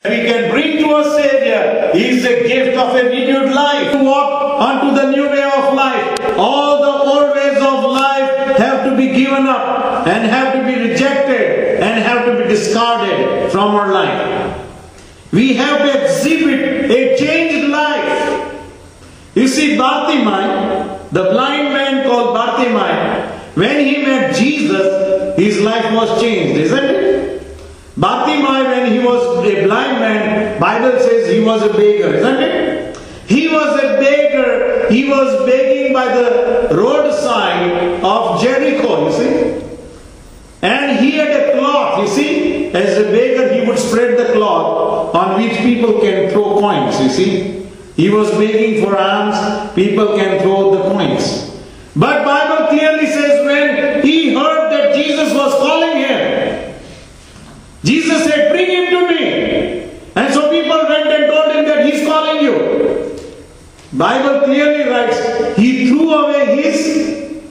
we can bring to our Savior is a gift of a renewed life. To walk onto the new way of life. All the old ways of life have to be given up and have to be rejected and have to be discarded from our life. We have to exhibit a changed life. You see, Bartimaeus, the blind man called Bartimaeus, when he met Jesus, his life was changed, isn't it? Bartimaeus, when he was a blind man, Bible says he was a beggar, isn't it? He was a beggar. He was begging by the roadside of Jericho, you see. And he had a cloth, you see. As a beggar, he would spread the cloth on which people can throw coins, you see. He was begging for alms, people can throw the coins. But Bible clearly says when he heard that Jesus was calling him, Jesus said, bring him to me. And so people went and told him that he's calling you. Bible clearly writes, he threw away his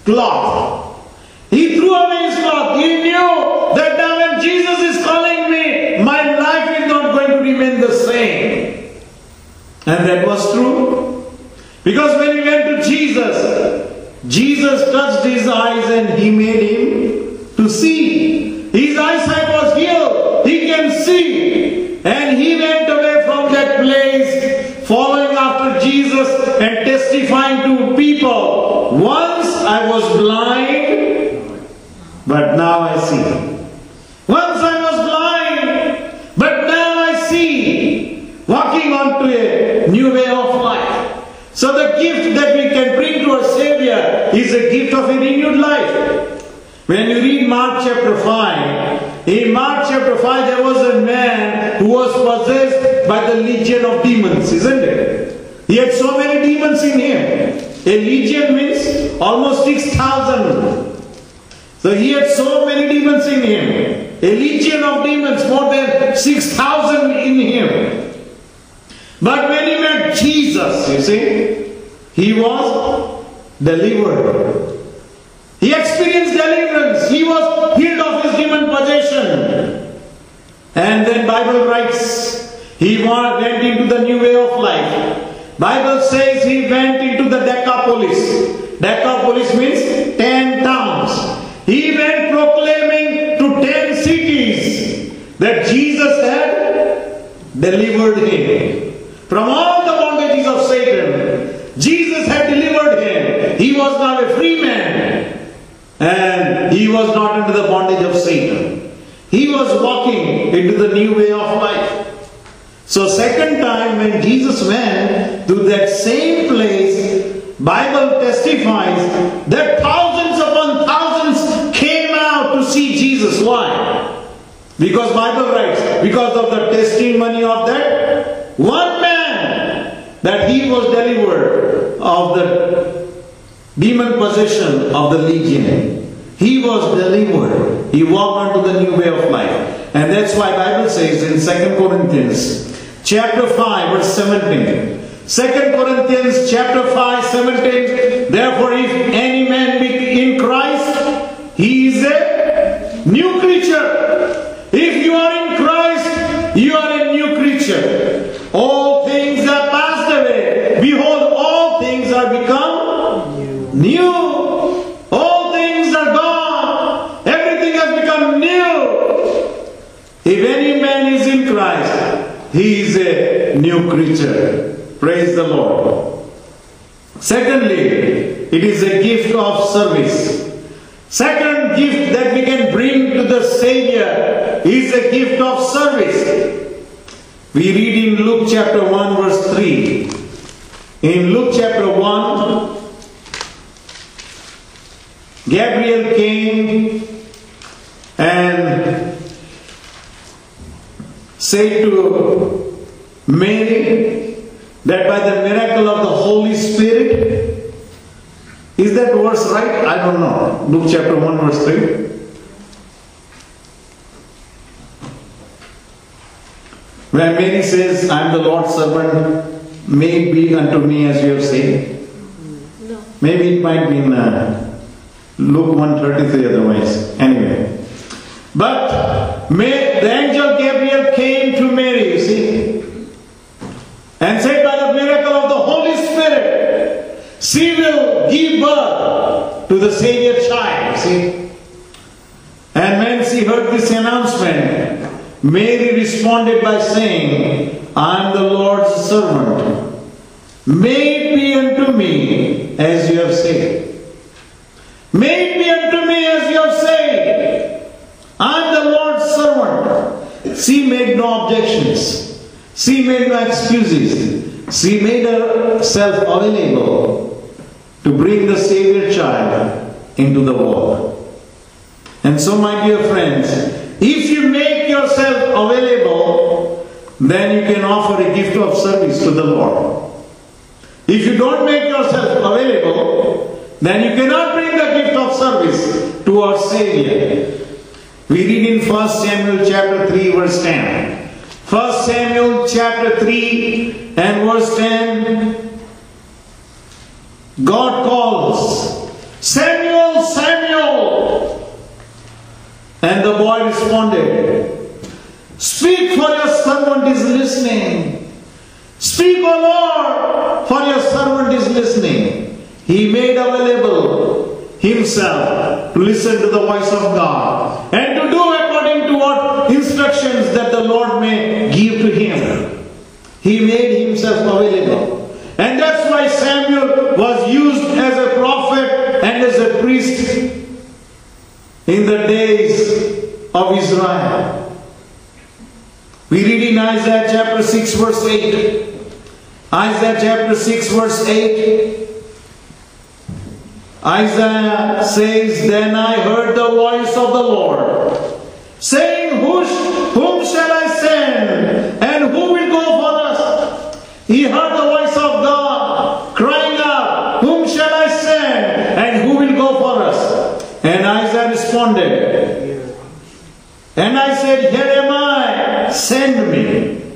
cloth. He threw away his cloth. He knew that now when Jesus is calling me, my life is not going to remain the same. And that was true. Because when he went to Jesus, Jesus touched his eyes and he made him to see. His eyesight was healed. He can see. And he went away from that place, following after Jesus and testifying to people. Once I was blind, but now I see. Once I was blind, but now I see. Walking on to a new way of life. So the gift that we can bring to our Savior is a gift of a renewed life. When you read Mark chapter 5, in Mark chapter 5 there was a man who was possessed by the legion of demons, isn't it? He had so many demons in him. A legion means almost 6,000. So he had so many demons in him. A legion of demons, more than 6,000 in him. But when he met Jesus, you see, he was delivered. He experienced deliverance. He was healed of his demon possession. And then Bible writes, he went into the new way of life. Bible says he went into the Decapolis. Decapolis means 10 towns. He went proclaiming to 10 cities that Jesus had delivered him. From all the bondages of Satan, Jesus had delivered him. He was now a free man. And he was not under the bondage of Satan. He was walking into the new way of life. So second time when Jesus went to that same place, Bible testifies that thousands upon thousands came out to see Jesus. Why? Because Bible writes, because of the testimony of that one man, that he was delivered of the demon possession of the legion. He was delivered. He walked onto the new way of life. And that's why Bible says in 2 Corinthians chapter 5 verse 17. 2 Corinthians chapter 5 17. Therefore if any man be in Christ, he is a new creature. If you are in Christ, you are a new creature. All things are passed away. Behold, all things are become new. All things are gone. Everything has become new. If any man is in Christ, he is a new creature. Praise the Lord. Secondly, it is a gift of service. Second gift that we can bring to the Savior is a gift of service. We read in Luke chapter 1 verse 3. In Luke chapter 1, Gabriel came and said to Mary that by the miracle of the Holy Spirit, is that verse right? I don't know. Luke chapter 1 verse 3. When Mary says, I am the Lord's servant, may it be unto me as you have said. No. Maybe it might be in Luke 1:33 otherwise. Anyway. But the angel Gabriel came to Mary And said, by the miracle of the Holy Spirit, she will give birth to the Savior child. See? And when she heard this announcement, Mary responded by saying, I am the Lord's servant. May it be unto me as you have said. May it be unto me as you have said. I am the Lord's servant. She made no objections. She made no excuses. She made herself available to bring the Savior child into the world. And so, my dear friends, if you make yourself available, then you can offer a gift of service to the Lord. If you don't make yourself available, then you cannot bring the gift of service to our Savior. We read in 1 Samuel chapter 3 verse 10. 1 Samuel chapter 3 and verse 10. God calls, Samuel, Samuel. And the boy responded, speak, for your servant is listening. Speak, O Lord, for your servant is listening. He made available himself to listen to the voice of God and to do according to what instructions that the Lord may give to him. He made himself available. And that's why Samuel was used as a prophet and as a priest in the days of Israel. We read in Isaiah chapter 6 verse 8. Isaiah chapter 6 verse 8. Isaiah says, then I heard the voice of the Lord, saying, whom shall I send? And who will go for us? He heard the voice of God, crying out, whom shall I send? And who will go for us? And Isaiah responded, and I said, here am I, send me.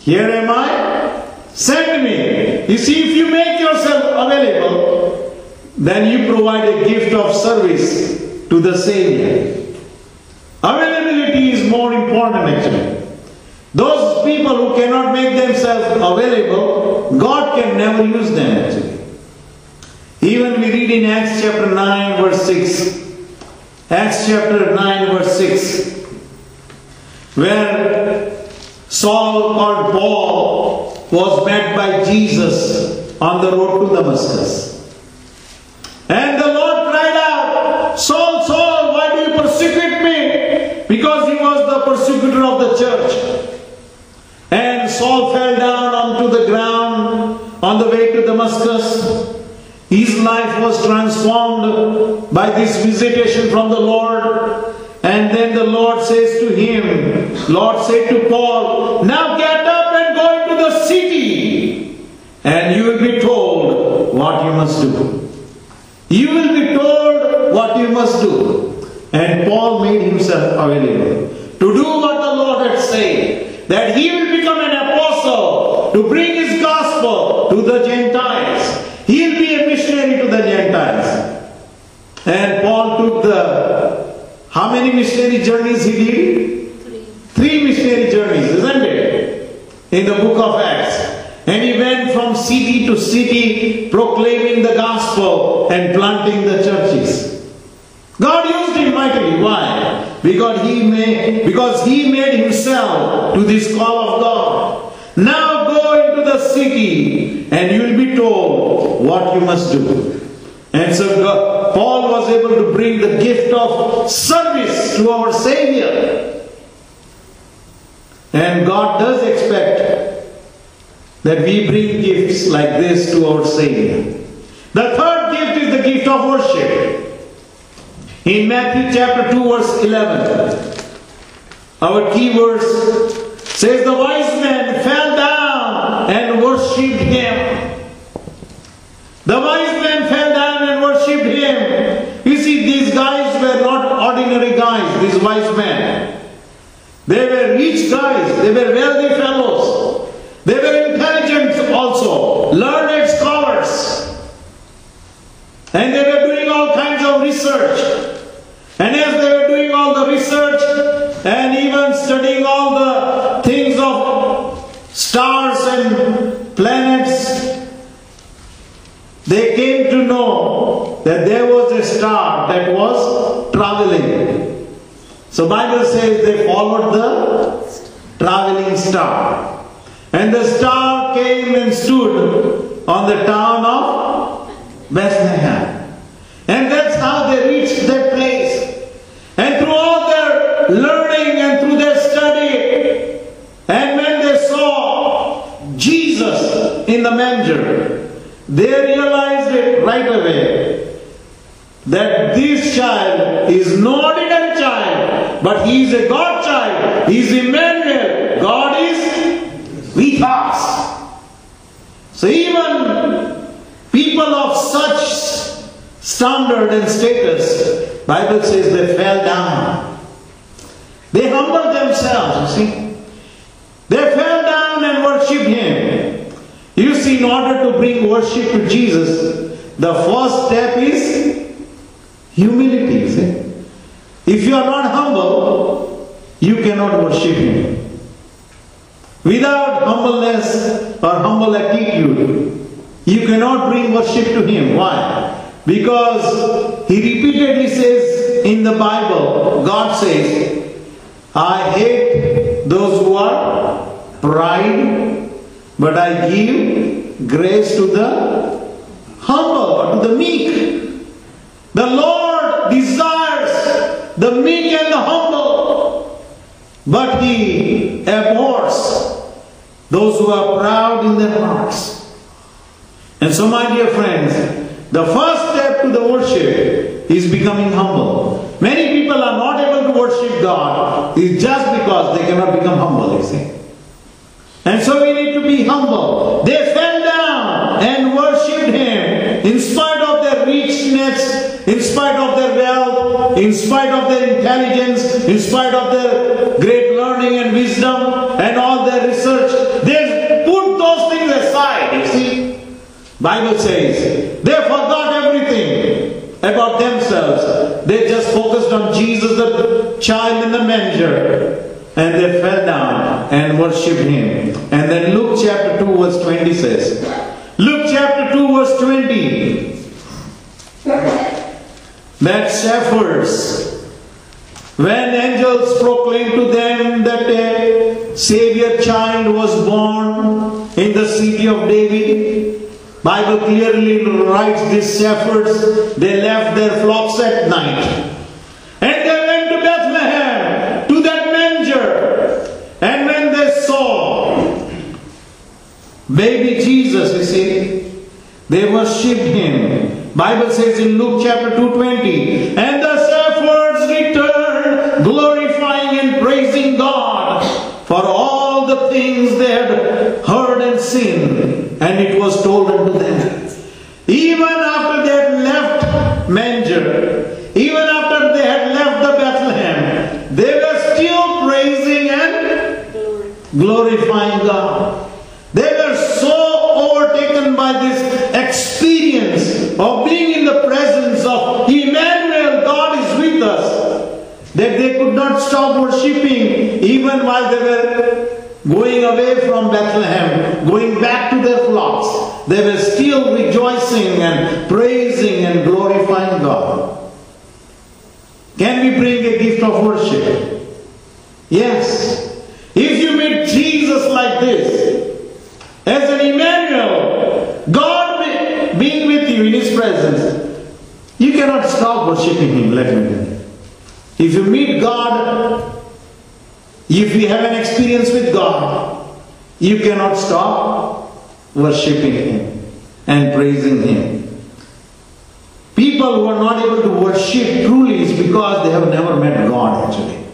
Here am I, send me. You see, if you make yourself available, then you provide a gift of service to the Savior. Availability is more important actually. Those people who cannot make themselves available, God can never use them actually. Even we read in Acts chapter 9 verse 6. Acts chapter 9 verse 6. Where Saul called Paul was met by Jesus on the road to Damascus. And the Lord cried out, Saul, Saul, why do you persecute me? Because he was the persecutor of the church. And Saul fell down onto the ground on the way to Damascus. His life was transformed by this visitation from the Lord. And then the Lord says to him, Lord said to Paul, now get up and go into the city, and you will be told what you must do. You will be told what you must do. And Paul made himself available to do what the Lord had said, that he will become an apostle to bring his gospel to the Gentiles. He will be a missionary to the Gentiles. And Paul took how many missionary journeys he did? Three missionary journeys, isn't it? In the book of Acts. And he went from city to city proclaiming the gospel and planting the churches. God used him mightily. Why? Because he made himself to this call of God. Now go into the city and you will be told what you must do. And so Paul was able to bring the gift of service to our Savior. And God does expect that we bring gifts like this to our Savior. The third gift is the gift of worship. In Matthew chapter 2 verse 11, our key verse says, the wise men fell down and worshipped him. The wise men fell down and worshipped him. You see, these guys were not ordinary guys, these wise men. They were rich guys, they were wealthy fellows. They were intelligent also, learned scholars. And they were doing all kinds of research. And as they were doing all the research and even studying all the things of stars and planets, they came to know that there was a star that was traveling. So Bible says they followed the traveling star. And the star came and stood on the town of Bethlehem. And that's how they reached that place. And through all their learning and through their study, and when they saw Jesus in the manger, they realized it right away that this child is no ordinary child, but he is a God child. He is Emmanuel. God is with us. So even people of such standard and status, Bible says they fell down. They humbled themselves, you see. They fell down and worshipped Him. You see, in order to bring worship to Jesus, the first step is humility, you see. If you are not humble, you cannot worship Him. Without humbleness or humble attitude, you cannot bring worship to Him. Why? Because He repeatedly says in the Bible, God says, I hate those who are pride, but I give grace to the humble or to the meek. The Lord desires the meek and the humble, but He abhors those who are proud in their hearts. And so, my dear friends, the first step to the worship is becoming humble. Many people are not able to worship God is just because they cannot become humble, you see. And so we need to be humble. They fell down and worshipped Him in spite of their richness, in spite of their wealth, in spite of their intelligence, in spite of their great learning and wisdom and all their research. They put those things aside, you see. Bible says they forgot everything about themselves. They just focused on Jesus, the child in the manger. And they fell down and worshipped Him. And then Luke chapter 2 verse 20 says, Luke chapter 2 verse 20, that shepherds, when angels proclaimed to them that a Savior child was born in the city of David, Bible clearly writes these shepherds, they left their flocks at night. And they went to Bethlehem, to that manger. And when they saw baby Jesus, you see, they worshipped Him. Bible says in Luke chapter 2:20, and the shepherds returned, glorifying and praising God for all the things they had heard and seen. And it was told unto them. Even after they had left manger, even after they had left the Bethlehem, they were still praising and glorifying God. They were so overtaken by this experience of being in the presence of Emmanuel, God is with us, that they could not stop worshipping even while they were going away from Bethlehem, going back to their flocks. They were still rejoicing and praising and glorifying God. Can we bring a gift of worship? Yes. If you meet Jesus like this, as an Emmanuel, God being with you in His presence, you cannot stop worshipping Him, let me tell you. If you meet God, if you have an experience with God, you cannot stop worshipping Him and praising Him. People who are not able to worship truly is because they have never met God actually.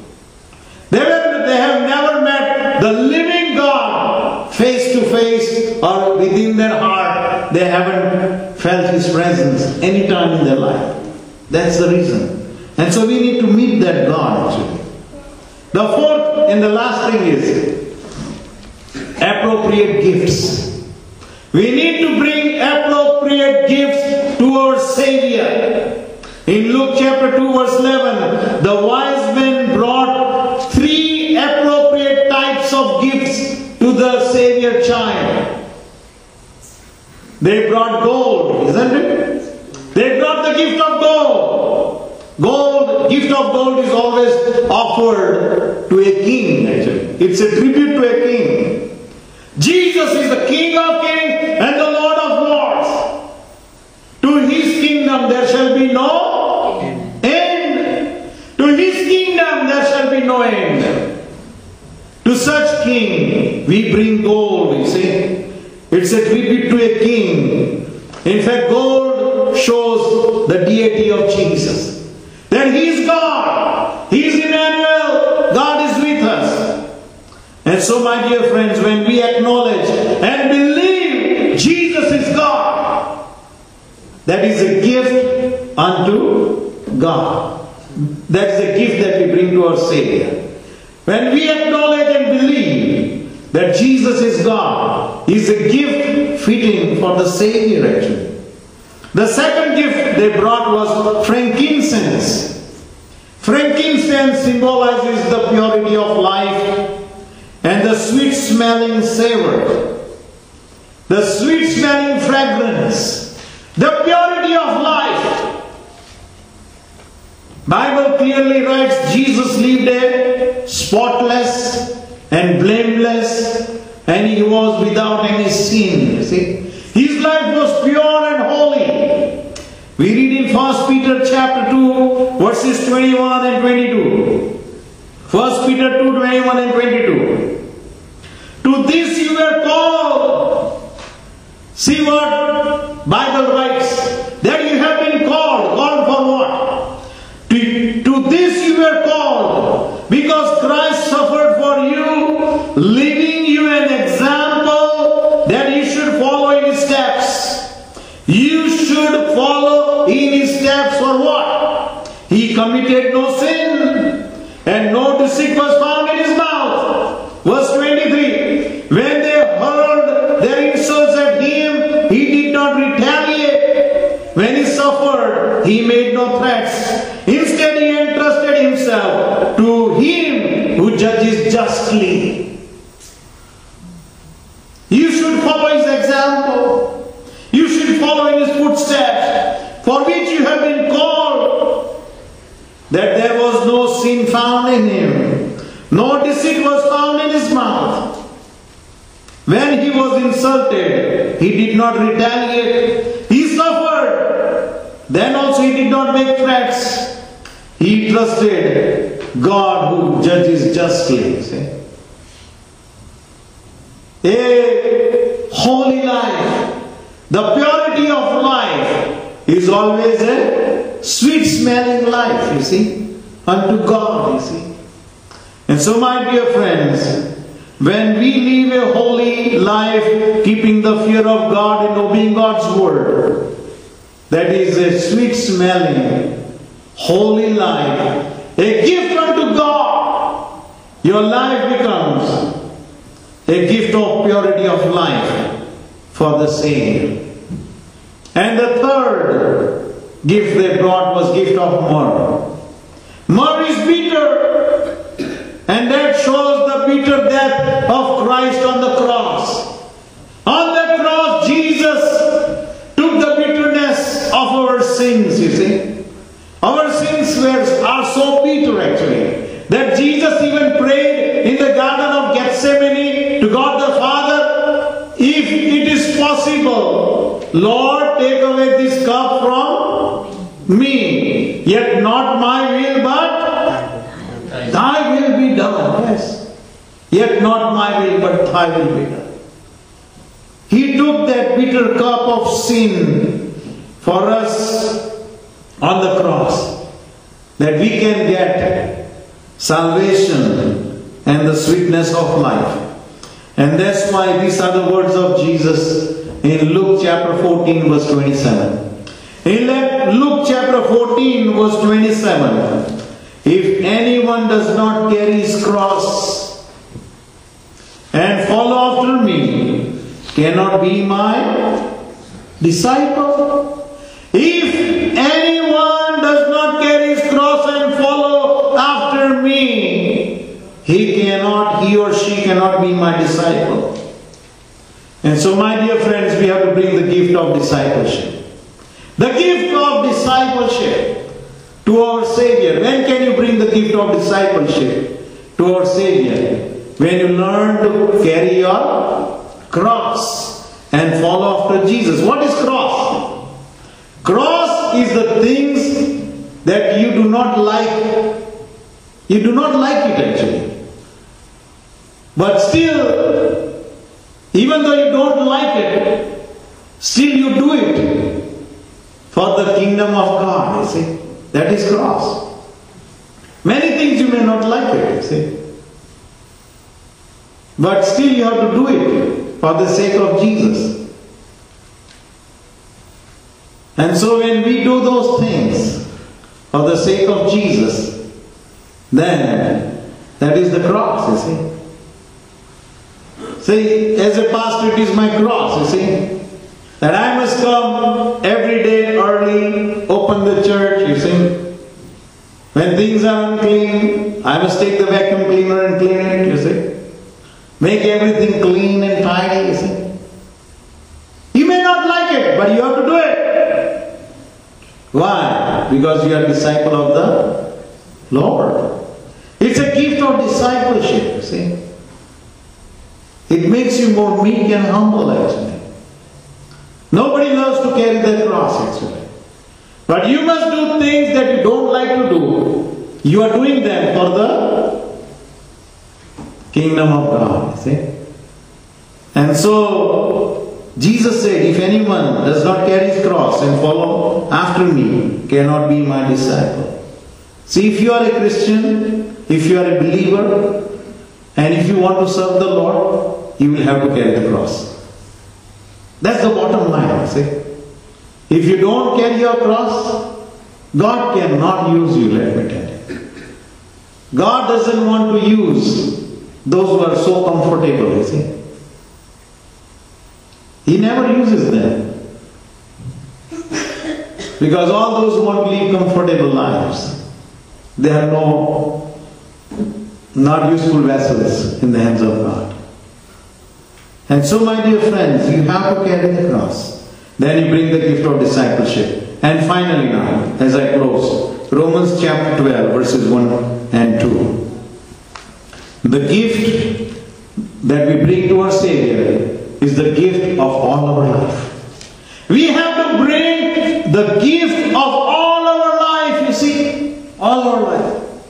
They have never met the living God face to face or within their heart. They haven't felt His presence any time in their life. That's the reason. And so we need to meet that God actually. The fourth and the last thing is appropriate gifts. We need to bring appropriate gifts to our Savior. In Luke chapter 2 verse 11, the wise men brought 3 appropriate types of gifts to the Savior child. They brought gold, isn't it? They brought the gift of gold. Gift of gold is always offered to a king, actually. It's a tribute to a king. Jesus is the King of kings and the Lord of lords. To his kingdom there shall be no end. To his kingdom there shall be no end. To such king we bring gold, you see. It's a tribute to a king. In fact, gold shows the deity of Jesus. That he is God. He is Emmanuel. God is with us. And so, my dear friends, when we acknowledge and believe Jesus is God, that is a gift unto God. That is a gift that we bring to our Savior. When we acknowledge and believe that Jesus is God, is a gift fitting for the Savior, actually. The second gift they brought was frankincense. Frankincense symbolizes the purity of life and the sweet smelling savor, the sweet smelling fragrance, the purity of life. Bible clearly writes Jesus lived a spotless and blameless, and he was without any sin. You see, his life was pure and holy. We read in 1 Peter chapter 2 verses 21 and 22. 1 Peter 2, 21 and 22. To this you were called. See what Bible writes. That you have been called. Called for what? To this you were called. Because Christ suffered for you, leaving you an example that you should follow in his steps. You should follow in his steps for what? He committed no sin, and no deceit was found in his mouth. Verse 23. When they heard their insults at him, he did not retaliate. When he suffered, he made no threats. Instead, he entrusted himself to him who judges justly. You should follow his example. You should follow in his footsteps, for which you have been called. That there was no sin found in him. No deceit was found in his mouth. When he was insulted, he did not retaliate. He suffered. Then also he did not make threats. He trusted God who judges justly. See? A holy life, the purity of life is always a sweet smelling life, you see, unto God, you see. And so, my dear friends, when we live a holy life, keeping the fear of God and obeying God's word, that is a sweet smelling, holy life, a gift unto God. Your life becomes a gift of purity of life for the Savior. And the third gift they brought was gift of myrrh. Myrrh is bitter, and that shows the bitter death of Christ on the cross. On the cross, Jesus took the bitterness of our sins, you see. Our sins are so bitter, actually, that Jesus even prayed in the Garden of Gethsemane to God the Father, if it is possible, Lord, take away this cup from me. Yet not my will, but thy will be done. Yes. Yet not my will, but thy will be done. He took that bitter cup of sin for us on the cross, that we can get salvation and the sweetness of life. And that's why these are the words of Jesus in Luke chapter 14 verse 27. In Luke chapter 14 verse 27, if anyone does not carry his cross and follow after me, cannot be my disciple. If anyone does not carry his cross and follow after me, he or she cannot be my disciple. And so, my dear friends, we have to bring the gift of discipleship. The gift of discipleship to our Savior. When can you bring the gift of discipleship to our Savior? When you learn to carry your cross and follow after Jesus. What is cross? Cross is the things that you do not like. You do not like it actually. But still, even though you don't like it, still you do it for the kingdom of God, you see. That is cross. Many things you may not like it, you see. But still you have to do it for the sake of Jesus. And so when we do those things for the sake of Jesus, then that is the cross, you see. See, as a pastor, it is my cross, you see. That I must come every day early, open the church, you see. When things are unclean, I must take the vacuum cleaner and clean it, you see. Make everything clean and tidy, you see. You may not like it, but you have to do it. Why? Because you are a disciple of the Lord. It's a gift of discipleship, you see. It makes you more meek and humble, actually. Nobody loves to carry the cross, actually. But you must do things that you don't like to do. You are doing them for the kingdom of God, you see. And so, Jesus said, if anyone does not carry his cross and follow after me, cannot be my disciple. See, if you are a Christian, if you are a believer, and if you want to serve the Lord, you will have to carry the cross. That's the bottom line, see. If you don't carry your cross, God cannot use you, let me tell you. God doesn't want to use those who are so comfortable, you see. He never uses them. Because all those who want to live comfortable lives, they are not useful vessels in the hands of God. And so, my dear friends, you have to carry the cross. Then you bring the gift of discipleship. And finally now, as I close, Romans chapter 12, verses 1 and 2. The gift that we bring to our Savior is the gift of all our life. We have to bring the gift of all our life, you see. All our life.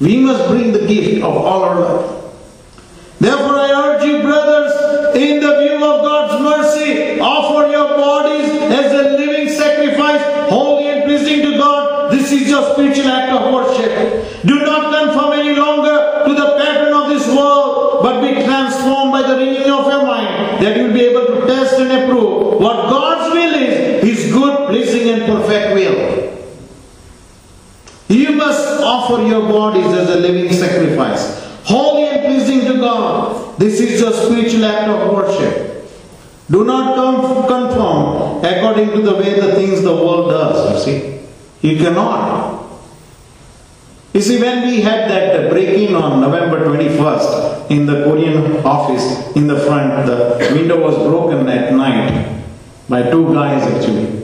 We must bring the gift of all our life. Therefore, I urge you, brothers, in the view of God's mercy, offer your bodies as a living sacrifice, holy and pleasing to God. This is your spiritual act of worship. Do not conform any longer to the pattern of this world, but be transformed by the renewing of your mind, that you will be able to test and approve what God's will is, His good, pleasing and perfect will. You must offer your bodies as a living sacrifice, holy and pleasing to God. This is your spiritual act of worship. Do not conform according to the way the things the world does, you see. You cannot. You see, when we had that break-in on November 21st in the Korean office in the front, the window was broken at night by two guys actually.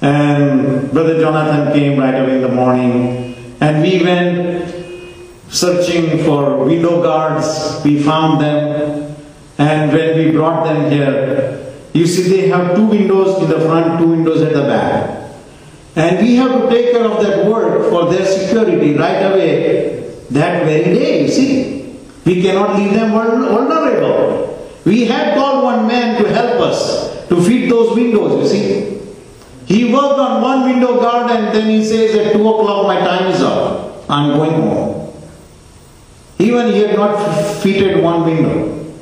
And Brother Jonathan came right away in the morning, and we went searching for window guards. We found them, and when we brought them here, you see they have two windows in the front, two windows at the back. And we have to take care of that work for their security right away that very day, you see. We cannot leave them vulnerable. We had called one man to help us to fit those windows, you see. He worked on one window guard and then he says at 2 o'clock my time is up. I'm going home. Even he had not fitted one window.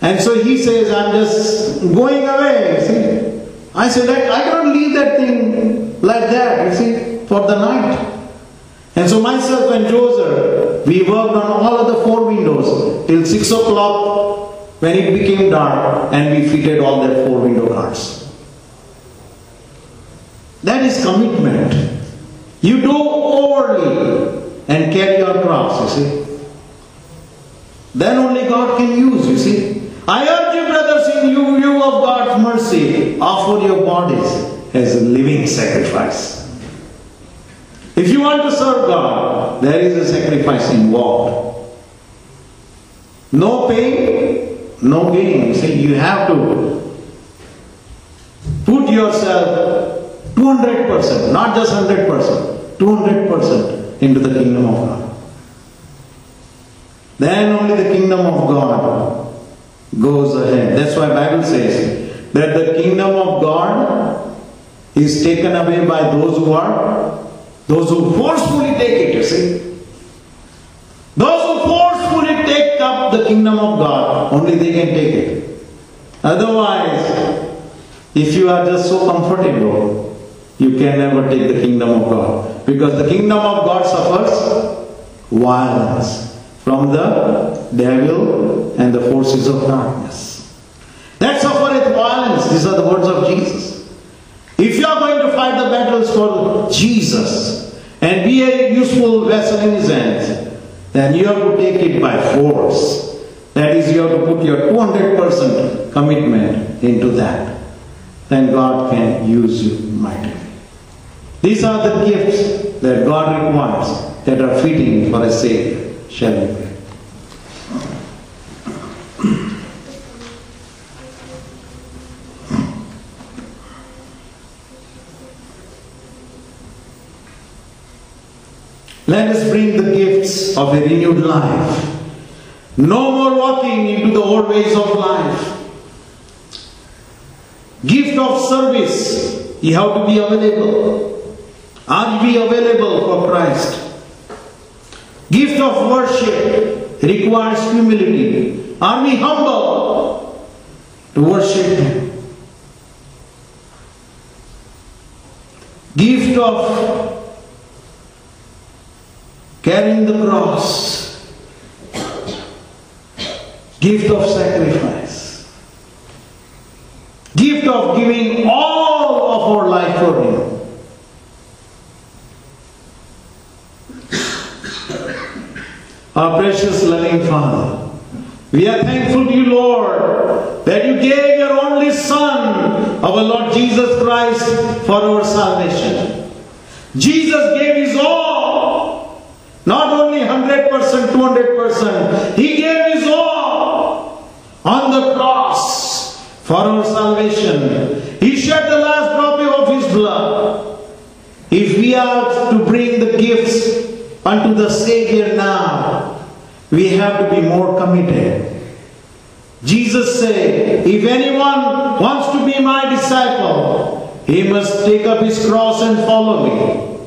And so he says, I'm just going away, you see. I said, I cannot leave that thing like that, you see, for the night. And so myself and Joseph, we worked on all of the 4 windows till 6 o'clock when it became dark, and we fitted all the 4 window guards. That is commitment. You do overly and carry your cross, you see. then only God can use, you see. I urge you, brothers, in view of God's mercy, offer your bodies as a living sacrifice. If you want to serve God, there is a sacrifice involved. No pain, no gain. You see, you have to put yourself 200%, not just 100%, 200% into the kingdom of God. Then only the kingdom of God goes ahead. That's why the Bible says that the kingdom of God is taken away by those who forcefully take it, you see. Those who forcefully take up the kingdom of God, only they can take it. Otherwise, if you are just so comfortable, you can never take the kingdom of God. Because the kingdom of God suffers violence from the devil and the forces of darkness. That suffereth violence. These are the words of Jesus. If you are going to fight the battles for Jesus and be a useful vessel in His hands, then you have to take it by force. That is, you have to put your 200% commitment into that. Then God can use you mightily. These are the gifts that God requires that are fitting for a Savior. Shall we pray? Let us bring the gifts of a renewed life. No more walking into the old ways of life. Gift of service, you have to be available. Are we available for Christ? Gift of worship requires humility. Are we humble to worship Him? Gift of carrying the cross. Gift of sacrifice. Gift of giving all of our life for Him. Our precious loving Father, we are thankful to you, Lord, that you gave your only Son, our Lord Jesus Christ, for our salvation. Jesus gave His all, not only 100%, 200%. He gave His all on the cross for our salvation. He shed the last drop of His blood. If we are to bring the gifts unto the Savior now, we have to be more committed. Jesus said, if anyone wants to be my disciple, he must take up his cross and follow me.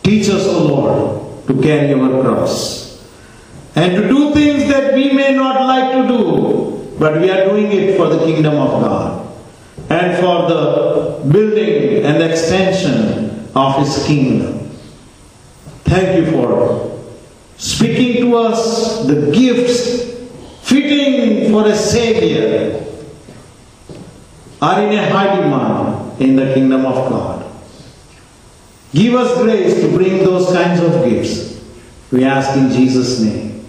Teach us, O Lord, to carry our cross and to do things that we may not like to do, but we are doing it for the kingdom of God and for the building and extension of His kingdom. Thank you for speaking to us the gifts fitting for a Savior are in a high demand in the kingdom of God. Give us grace to bring those kinds of gifts. We ask in Jesus' name.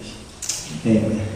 Amen.